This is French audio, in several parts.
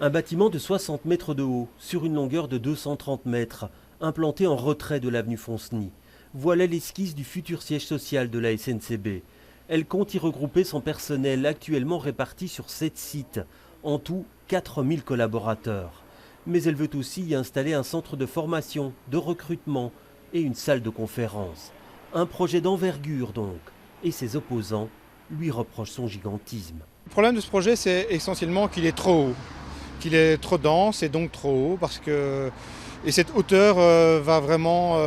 Un bâtiment de 60 mètres de haut, sur une longueur de 230 mètres, implanté en retrait de l'avenue Fonceny. Voilà l'esquisse du futur siège social de la SNCB. Elle compte y regrouper son personnel actuellement réparti sur 7 sites, en tout 4000 collaborateurs. Mais elle veut aussi y installer un centre de formation, de recrutement et une salle de conférence. Un projet d'envergure donc, et ses opposants lui reprochent son gigantisme. Le problème de ce projet, c'est essentiellement qu'il est trop haut, qu'il est trop dense et donc trop haut parce que cette hauteur va vraiment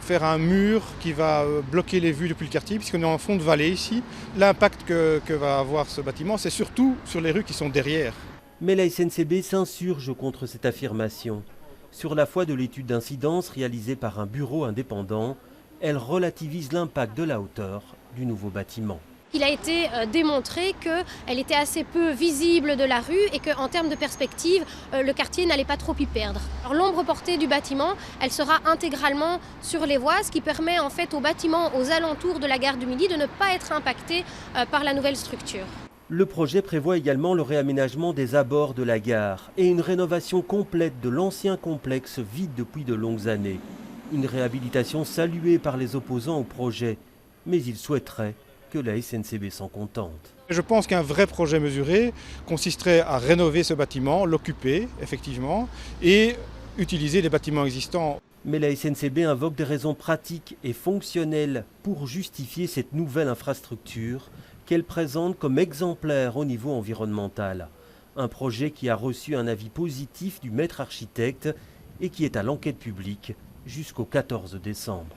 faire un mur qui va bloquer les vues depuis le quartier puisqu'on est en fond de vallée ici. L'impact que va avoir ce bâtiment, c'est surtout sur les rues qui sont derrière. Mais la SNCB s'insurge contre cette affirmation. Sur la foi de l'étude d'incidence réalisée par un bureau indépendant, elle relativise l'impact de la hauteur du nouveau bâtiment. Il a été démontré qu'elle était assez peu visible de la rue et qu'en termes de perspective, le quartier n'allait pas trop y perdre. Alors, l'ombre portée du bâtiment, elle sera intégralement sur les voies, ce qui permet en fait au bâtiment aux alentours de la gare du Midi de ne pas être impacté par la nouvelle structure. Le projet prévoit également le réaménagement des abords de la gare et une rénovation complète de l'ancien complexe vide depuis de longues années. Une réhabilitation saluée par les opposants au projet, mais ils souhaiteraient que la SNCB s'en contente. Je pense qu'un vrai projet mesuré consisterait à rénover ce bâtiment, l'occuper effectivement et utiliser les bâtiments existants. Mais la SNCB invoque des raisons pratiques et fonctionnelles pour justifier cette nouvelle infrastructure qu'elle présente comme exemplaire au niveau environnemental. Un projet qui a reçu un avis positif du maître architecte et qui est à l'enquête publique jusqu'au 14 décembre.